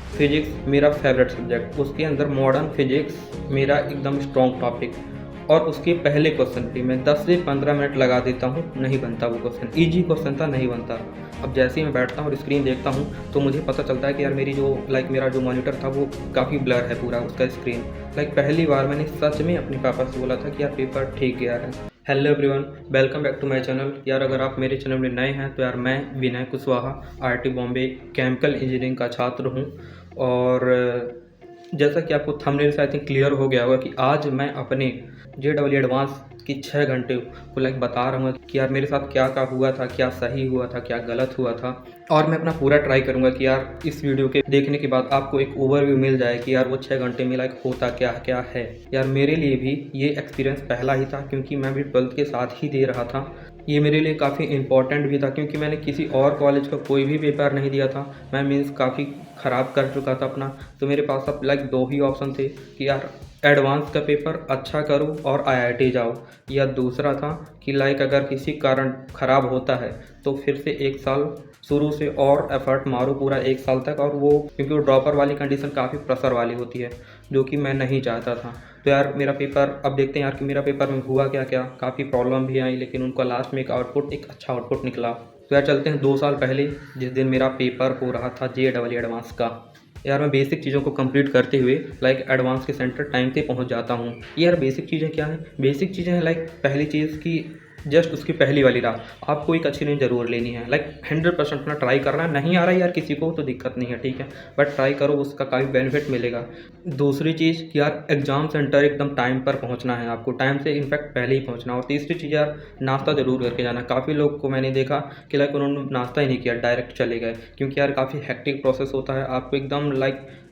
Physics मेरा favourite subject, उसके अंदर मॉडर्न फिज़िक्स मेरा एकदम स्ट्रॉन्ग टॉपिक। और उसके पहले क्वेश्चन पे मैं 10 से 15 मिनट लगा देता हूँ, नहीं बनता वो क्वेश्चन। ईजी क्वेश्चन था, नहीं बनता। अब जैसे ही मैं बैठता हूँ और स्क्रीन देखता हूँ तो मुझे पता चलता है कि यार मेरी जो मेरा जो मॉनिटर था वो काफ़ी ब्लर है पूरा उसका स्क्रीन। पहली बार मैंने सच में अपने पापा से बोला था कि यार पेपर ठीक गया है। Hello everyone, welcome back to my channel. यार अगर आप मेरे चैनल में नए हैं तो यार मैं Vinay Kushwaha IIT Bombay chemical engineering का छात्र हूँ। और जैसा कि आपको थंबनेल से आई थिंक क्लियर हो गया होगा कि आज मैं अपने JEE एडवांस की 6 घंटे को बता रहा हूँ कि यार मेरे साथ क्या क्या हुआ था, क्या सही हुआ था, क्या गलत हुआ था। और मैं अपना पूरा ट्राई करूँगा कि यार इस वीडियो के देखने के बाद आपको एक ओवरव्यू मिल जाए कि यार वो 6 घंटे में होता क्या क्या है। यार मेरे लिए भी ये एक्सपीरियंस पहला ही था, क्योंकि मैं भी 12th के साथ ही दे रहा था। ये मेरे लिए काफ़ी इम्पॉर्टेंट भी था, क्योंकि मैंने किसी और कॉलेज का कोई भी पेपर नहीं दिया था। मैं मीन्स काफ़ी ख़राब कर चुका था अपना। तो मेरे पास अब दो ही ऑप्शन थे कि यार एडवांस का पेपर अच्छा करो और आईआईटी जाओ, या दूसरा था कि अगर किसी कारण ख़राब होता है तो फिर से 1 साल शुरू से और एफर्ट मारो पूरा 1 साल तक। और वो क्योंकि वो ड्रॉपर वाली कंडीशन काफ़ी प्रेशर वाली होती है, जो कि मैं नहीं चाहता था। तो यार मेरा पेपर अब देखते हैं यार कि मेरा पेपर में हुआ क्या क्या। काफ़ी प्रॉब्लम भी आई, लेकिन उनका लास्ट में एक अच्छा आउटपुट निकला। तो यार चलते हैं 2 साल पहले, जिस दिन मेरा पेपर हो रहा था JEE एडवांस का। यार मैं बेसिक चीज़ों को कंप्लीट करते हुए एडवांस के सेंटर टाइम पे पहुंच जाता हूं। ये यार बेसिक चीज़ें क्या हैं? बेसिक चीज़ें हैं पहली चीज़ कि जस्ट उसकी पहली वाली राह आपको एक अच्छी नींद ज़रूर लेनी है। 100% अपना ट्राई करना है। नहीं आ रहा है यार किसी को तो दिक्कत नहीं है, ठीक है, बट ट्राई करो, उसका काफ़ी बेनिफिट मिलेगा। दूसरी चीज़ कि यार एग्ज़ाम सेंटर एकदम टाइम पर पहुंचना है, आपको टाइम से इनफैक्ट पहले ही पहुंचना। और तीसरी चीज़ यार नाश्ता ज़रूर करके जाना। काफ़ी लोग को मैंने देखा कि उन्होंने नाश्ता ही नहीं किया, डायरेक्ट चले गए, क्योंकि यार काफ़ी हेक्टिक प्रोसेस होता है। आपको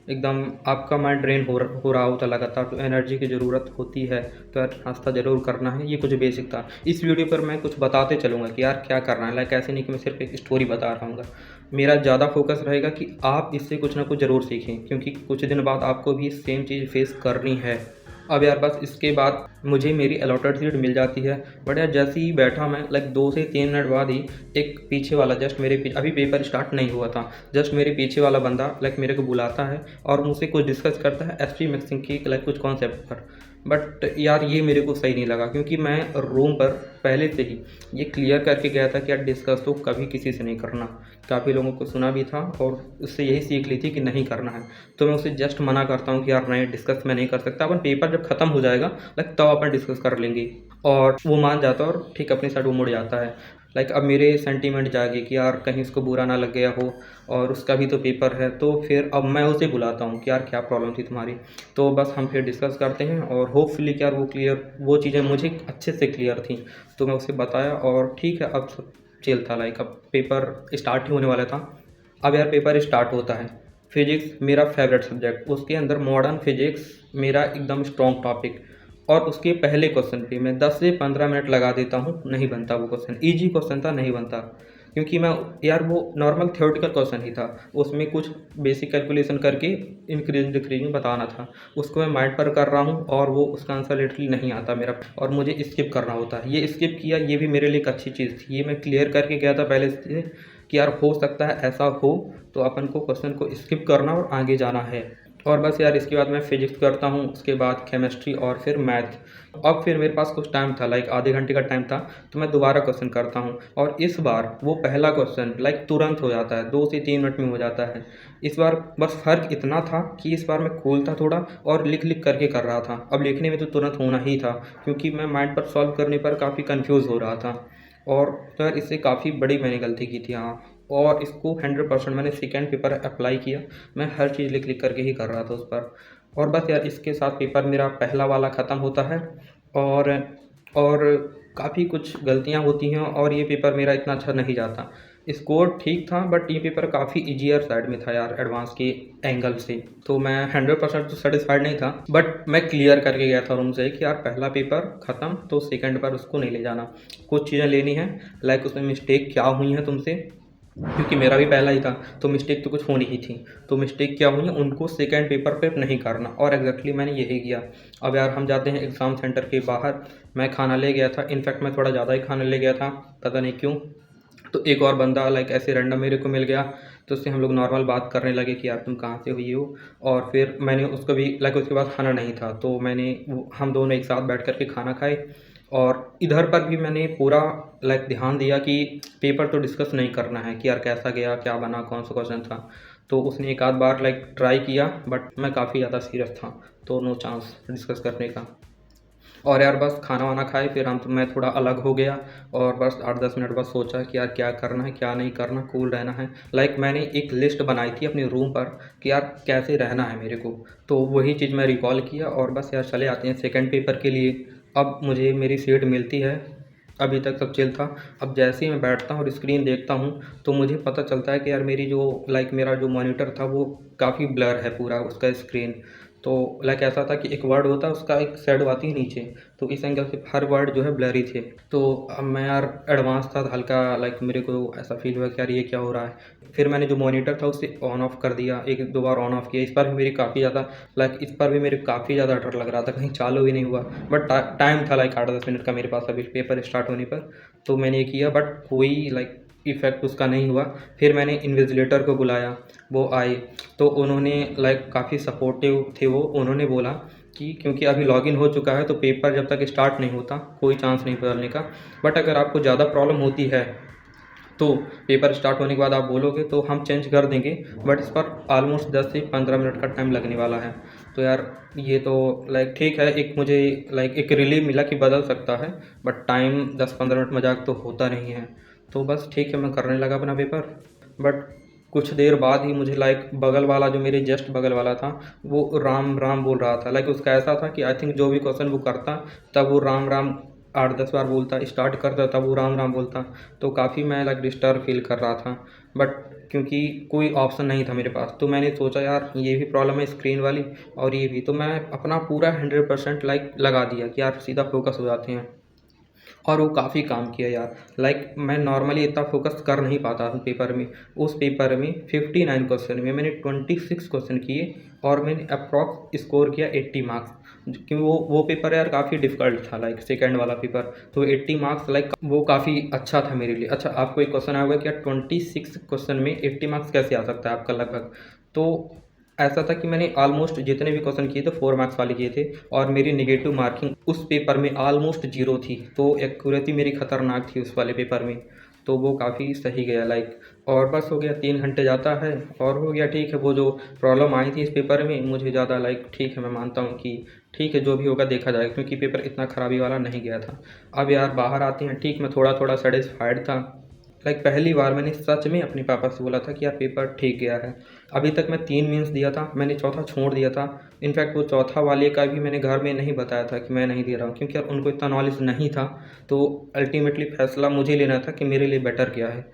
एकदम आपका माइंड ड्रेन हो रहा होता लगातार, तो एनर्जी की ज़रूरत होती है। तो यार नाश्ता ज़रूर करना है। ये कुछ बेसिक था। इस वीडियो पर मैं कुछ बताते चलूँगा कि यार क्या करना है। ऐसे नहीं कि मैं सिर्फ एक स्टोरी बता रहा हूँ। मेरा ज़्यादा फोकस रहेगा कि आप इससे कुछ ना कुछ ज़रूर सीखें, क्योंकि कुछ दिन बाद आपको भी सेम चीज़ फेस करनी है। अब यार बस इसके बाद मुझे मेरी अलॉटेड सीट मिल जाती है। बट यार जैसे ही बैठा मैं 2 से 3 मिनट बाद ही एक पीछे वाला जस्ट मेरे पीछे, अभी पेपर स्टार्ट नहीं हुआ था, जस्ट मेरे पीछे वाला बंदा मेरे को बुलाता है और मुझसे कुछ डिस्कस करता है एसपी मिक्सिंग की कुछ कॉन्सेप्ट पर। बट यार ये मेरे को सही नहीं लगा, क्योंकि मैं रूम पर पहले से ही ये क्लियर करके गया था कि यार डिस्कस तो कभी किसी से नहीं करना। काफ़ी लोगों को सुना भी था और उससे यही सीख ली थी कि नहीं करना है। तो मैं उसे जस्ट मना करता हूँ कि यार नहीं, डिस्कस मैं नहीं कर सकता। अपन पेपर जब ख़त्म हो जाएगा तब अपन डिस्कस कर लेंगे। और वो मान जाता है और ठीक अपनी साइड वो मुड़ जाता है। अब मेरे सेंटीमेंट जागे कि यार कहीं उसको बुरा ना लग गया हो, और उसका भी तो पेपर है। तो फिर अब मैं उसे बुलाता हूँ कि यार क्या प्रॉब्लम थी तुम्हारी। तो बस हम फिर डिस्कस करते हैं और होपफुली कि यार वो चीज़ें मुझे अच्छे से क्लियर थी। तो मैं उसे बताया और ठीक है, अब सब चिल था। अब पेपर स्टार्ट ही होने वाला था। अब यार पेपर स्टार्ट होता है। फिज़िक्स मेरा फेवरेट सब्जेक्ट, उसके अंदर मॉडर्न फिज़िक्स मेरा एकदम स्ट्रॉन्ग टॉपिक। और उसके पहले क्वेश्चन पे मैं 10 से 15 मिनट लगा देता हूँ, नहीं बनता वो क्वेश्चन। ईजी क्वेश्चन था, नहीं बनता, क्योंकि मैं यार वो नॉर्मल थ्योरेटिकल क्वेश्चन ही था। उसमें कुछ बेसिक कैलकुलेशन करके इंक्रीज डिक्रीज में बताना था। उसको मैं माइंड पर कर रहा हूँ और वो उसका आंसर लिटरली नहीं आता मेरा, और मुझे स्किप करना होता है। ये स्किप किया, ये भी मेरे लिए एक अच्छी चीज़ थी। ये मैं क्लियर करके गया था पहले से कि यार हो सकता है ऐसा हो, तो अपन को क्वेश्चन को स्किप करना और आगे जाना है। और बस यार इसके बाद मैं फिजिक्स करता हूँ, उसके बाद केमिस्ट्री और फिर मैथ। अब फिर मेरे पास कुछ टाइम था, आधे घंटे का टाइम था। तो मैं दोबारा क्वेश्चन करता हूँ और इस बार वो पहला क्वेश्चन तुरंत हो जाता है, 2 से 3 मिनट में हो जाता है। इस बार बस फ़र्क इतना था कि इस बार मैं खोलता थोड़ा और लिख लिख करके कर रहा था। अब लिखने में तो तुरंत होना ही था, क्योंकि मैं माइंड पर सॉल्व करने पर काफ़ी कन्फ्यूज़ हो रहा था। और तो यार इससे काफ़ी बड़ी मैंने गलती की थी, हाँ। और इसको 100% मैंने सेकेंड पेपर अप्लाई किया। मैं हर चीज़ लिख लिख करके ही कर रहा था उस पर। और बस यार इसके साथ पेपर मेरा पहला वाला ख़त्म होता है। और और काफ़ी कुछ गलतियाँ होती हैं और ये पेपर मेरा इतना अच्छा नहीं जाता। स्कोर ठीक था, बट ये पेपर काफ़ी ईज़ियर साइड में था यार एडवांस के एंगल से। तो मैं 100% तो सेटिस्फाइड नहीं था, बट मैं क्लियर करके गया था रूम से कि यार पहला पेपर ख़त्म, तो सेकंड पर उसको नहीं ले जाना। कुछ चीज़ें लेनी हैं, उसमें मिस्टेक क्या हुई हैं तुमसे, क्योंकि मेरा भी पहला ही था, तो मिस्टेक तो कुछ होनी ही थी। तो मिस्टेक क्या हुई है उनको सेकंड पेपर पे नहीं करना, और एग्जैक्टली मैंने यही किया। अब यार हम जाते हैं एग्ज़ाम सेंटर के बाहर। मैं खाना ले गया था, इनफैक्ट मैं थोड़ा ज़्यादा ही खाना ले गया था, पता नहीं क्यों। तो एक और बंदा ऐसे रैंडम मेरे को मिल गया। तो उससे हम लोग नॉर्मल बात करने लगे कि यार तुम कहाँ से हुई हो। और फिर मैंने उसको भी उसके पास खाना नहीं था, तो हम दोनों एक साथ बैठ कर के खाना खाए। और इधर पर भी मैंने पूरा ध्यान दिया कि पेपर तो डिस्कस नहीं करना है कि यार कैसा गया, क्या बना, कौन सा क्वेश्चन था। तो उसने एक आध बार ट्राई किया, बट मैं काफ़ी ज़्यादा सीरियस था, तो नो चांस डिस्कस करने का। और यार बस खाना वाना खाए, फिर मैं थोड़ा अलग हो गया और बस 8-10 मिनट बस सोचा कि यार क्या करना है, क्या नहीं करना, कूल रहना है। मैंने एक लिस्ट बनाई थी अपने रूम पर कि यार कैसे रहना है मेरे को, तो वही चीज़ मैं रिकॉल किया और बस यार चले आते हैं सेकंड पेपर के लिए। अब मुझे मेरी सीट मिलती है, अभी तक सब चिल था। अब जैसे ही मैं बैठता हूँ और स्क्रीन देखता हूँ, तो मुझे पता चलता है कि यार मेरी जो मेरा जो मॉनिटर था वो काफ़ी ब्लर है पूरा उसका स्क्रीन। तो ऐसा था कि एक वर्ड होता है, उसका एक शैडो आती है नीचे, तो इस एंगल से हर वर्ड जो है ब्लरी थे। तो अब मैं यार एडवांस था, तो हल्का मेरे को ऐसा फील हुआ कि यार ये क्या हो रहा है। फिर मैंने जो मॉनिटर था उसे ऑन ऑफ कर दिया, 1-2 बार ऑन ऑफ किया। इस पर भी मेरी काफ़ी ज़्यादा इस पर भी मेरे काफ़ी ज़्यादा डर लग रहा था, कहीं चालू ही नहीं हुआ। बट टाइम था 8-10 मिनट का मेरे पास अभी पेपर स्टार्ट होने पर, तो मैंने ये किया, बट कोई इफ़ेक्ट उसका नहीं हुआ। फिर मैंने इन्विजिलेटर को बुलाया, वो आए, तो उन्होंने काफ़ी सपोर्टिव थे वो। उन्होंने बोला कि क्योंकि अभी लॉगिन हो चुका है, तो पेपर जब तक स्टार्ट नहीं होता कोई चांस नहीं बदलने का। बट अगर आपको ज़्यादा प्रॉब्लम होती है तो पेपर स्टार्ट होने के बाद आप बोलोगे तो हम चेंज कर देंगे, बट इस पर ऑलमोस्ट 10 से 15 मिनट का टाइम लगने वाला है। तो यार ये तो ठीक है, एक मुझे एक रिलीफ मिला कि बदल सकता है, बट टाइम 10-15 मिनट मजाक तो होता नहीं है। तो बस ठीक है, मैं करने लगा अपना पेपर। बट कुछ देर बाद ही मुझे बगल वाला, जो मेरे जस्ट बगल वाला था, वो राम राम बोल रहा था। उसका ऐसा था कि आई थिंक जो भी क्वेश्चन वो करता तब वो राम राम 8-10 बार बोलता, स्टार्ट करता तब वो राम राम बोलता। तो काफ़ी मैं डिस्टर्ब फील कर रहा था, बट क्योंकि कोई ऑप्शन नहीं था मेरे पास, तो मैंने सोचा यार ये भी प्रॉब्लम है स्क्रीन वाली और ये भी, तो मैं अपना पूरा 100% लगा दिया कि यार सीधा फोकस हो जाते हैं। और वो काफ़ी काम किया यार। मैं नॉर्मली इतना फोकस कर नहीं पाता हूँ पेपर में। उस पेपर में 59 क्वेश्चन में मैंने 26 क्वेश्चन किए और मैंने अप्रॉक्स स्कोर किया 80 मार्क्स। क्योंकि वो पेपर यार काफ़ी डिफ़िकल्ट था, सेकंड वाला पेपर, तो 80 मार्क्स वो काफ़ी अच्छा था मेरे लिए। अच्छा, आपको एक क्वेश्चन आया होगा कि यार 26 क्वेश्चन में 80 मार्क्स कैसे आ सकता है आपका लगभग। तो ऐसा था कि मैंने ऑलमोस्ट जितने भी क्वेश्चन किए थे 4 मार्क्स वाले किए थे, और मेरी नेगेटिव मार्किंग उस पेपर में ऑलमोस्ट 0 थी, तो एक्यूरेसी मेरी खतरनाक थी उस वाले पेपर में। तो वो काफ़ी सही गया और बस हो गया, 3 घंटे जाता है और हो गया। ठीक है, वो जो प्रॉब्लम आई थी इस पेपर में मुझे ज़्यादा ठीक है, मैं मानता हूँ कि ठीक है, जो भी होगा देखा जाएगा, क्योंकि पेपर इतना खराबी वाला नहीं गया था। अब यार बाहर आते हैं, ठीक, मैं थोड़ा थोड़ा सेटिस्फाइड था। पहली बार मैंने सच में अपने पापा से बोला था कि यार पेपर ठीक गया है। अभी तक मैं 3 मेंस दिया था, मैंने चौथा छोड़ दिया था। इनफैक्ट वो चौथा वाले का भी मैंने घर में नहीं बताया था कि मैं नहीं दे रहा हूँ, क्योंकि यार उनको इतना नॉलेज नहीं था। तो अल्टीमेटली फैसला मुझे लेना था कि मेरे लिए बेटर क्या है।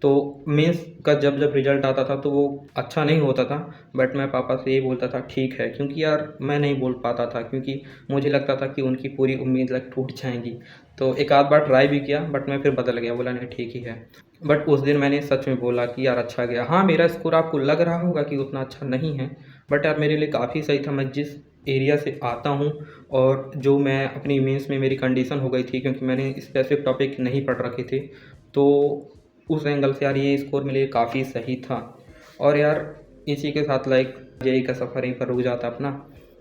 तो मेंस का जब जब रिज़ल्ट आता था तो वो अच्छा नहीं होता था, बट मैं पापा से ये बोलता था ठीक है, क्योंकि यार मैं नहीं बोल पाता था, क्योंकि मुझे लगता था कि उनकी पूरी उम्मीद टूट जाएँगी। तो एक आध बार ट्राई भी किया, बट मैं फिर बदल गया, बोला नहीं ठीक ही है। बट उस दिन मैंने सच में बोला कि यार अच्छा गया। हाँ, मेरा स्कोर आपको लग रहा होगा कि उतना अच्छा नहीं है, बट यार मेरे लिए काफ़ी सही था। मैं जिस एरिया से आता हूँ और जो मैं अपनी मेंस में मेरी कंडीशन हो गई थी, क्योंकि मैंने स्पेसिफिक टॉपिक नहीं पढ़ रखे थे, तो उस एंगल से यार ये स्कोर मेरे लिए काफ़ी सही था। और यार इसी के साथ जेईई का सफ़र यहीं पर रुक जाता अपना।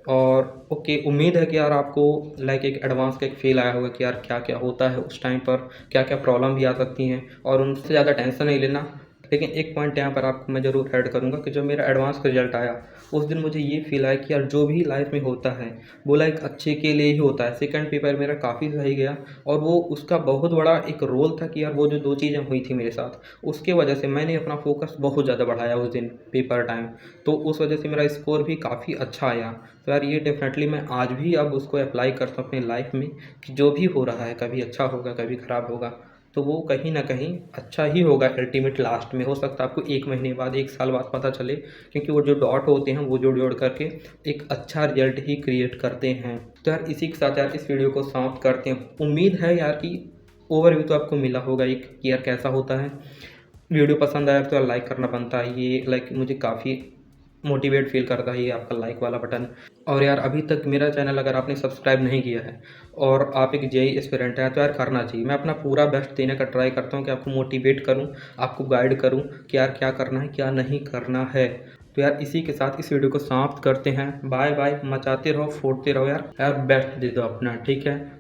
और ओके, उम्मीद है कि यार आपको एक एडवांस का एक फ़ील आया होगा कि यार क्या-क्या होता है उस टाइम पर, क्या-क्या प्रॉब्लम भी आ सकती हैं, और उनसे ज़्यादा टेंशन नहीं लेना। लेकिन एक पॉइंट यहाँ पर आपको मैं ज़रूर ऐड करूँगा कि जब मेरा एडवांस का रिज़ल्ट आया, उस दिन मुझे ये फ़ील आया कि यार जो भी लाइफ़ में होता है वो अच्छे के लिए ही होता है। सेकंड पेपर मेरा काफ़ी सही गया, और वो उसका बहुत बड़ा एक रोल था कि यार वो जो 2 चीज़ें हुई थी मेरे साथ, उसके वजह से मैंने अपना फ़ोकस बहुत ज़्यादा बढ़ाया उस दिन पेपर टाइम। तो उस वजह से मेरा स्कोर भी काफ़ी अच्छा आया। तो यार ये डेफ़िनेटली मैं आज भी अब उसको अप्लाई करता हूँ अपनी लाइफ़ में, कि जो भी हो रहा है, कभी अच्छा होगा, कभी ख़राब होगा, तो वो कहीं न कहीं अच्छा ही होगा अल्टीमेट लास्ट में। हो सकता है आपको 1 महीने बाद, 1 साल बाद पता चले, क्योंकि वो जो डॉट होते हैं वो जोड़-जोड़ करके एक अच्छा रिज़ल्ट ही क्रिएट करते हैं। तो यार इसी के साथ यार इस वीडियो को समाप्त करते हैं। उम्मीद है यार कि ओवरव्यू तो आपको मिला होगा एक, कि यार कैसा होता है। वीडियो पसंद आया तो यार लाइक करना बनता है। ये मुझे काफ़ी मोटिवेट फील करता है ये आपका लाइक वाला बटन। और यार अभी तक मेरा चैनल अगर आपने सब्सक्राइब नहीं किया है और आप एक जेईई एस्पिरेंट हैं तो यार करना चाहिए। मैं अपना पूरा बेस्ट देने का ट्राई करता हूँ कि आपको मोटिवेट करूँ, आपको गाइड करूँ कि यार क्या करना है क्या नहीं करना है। तो यार इसी के साथ इस वीडियो को समाप्त करते हैं। बाय बाय, मचाते रहो, फोड़ते रहो यार, बेस्ट दे दो अपना, ठीक है।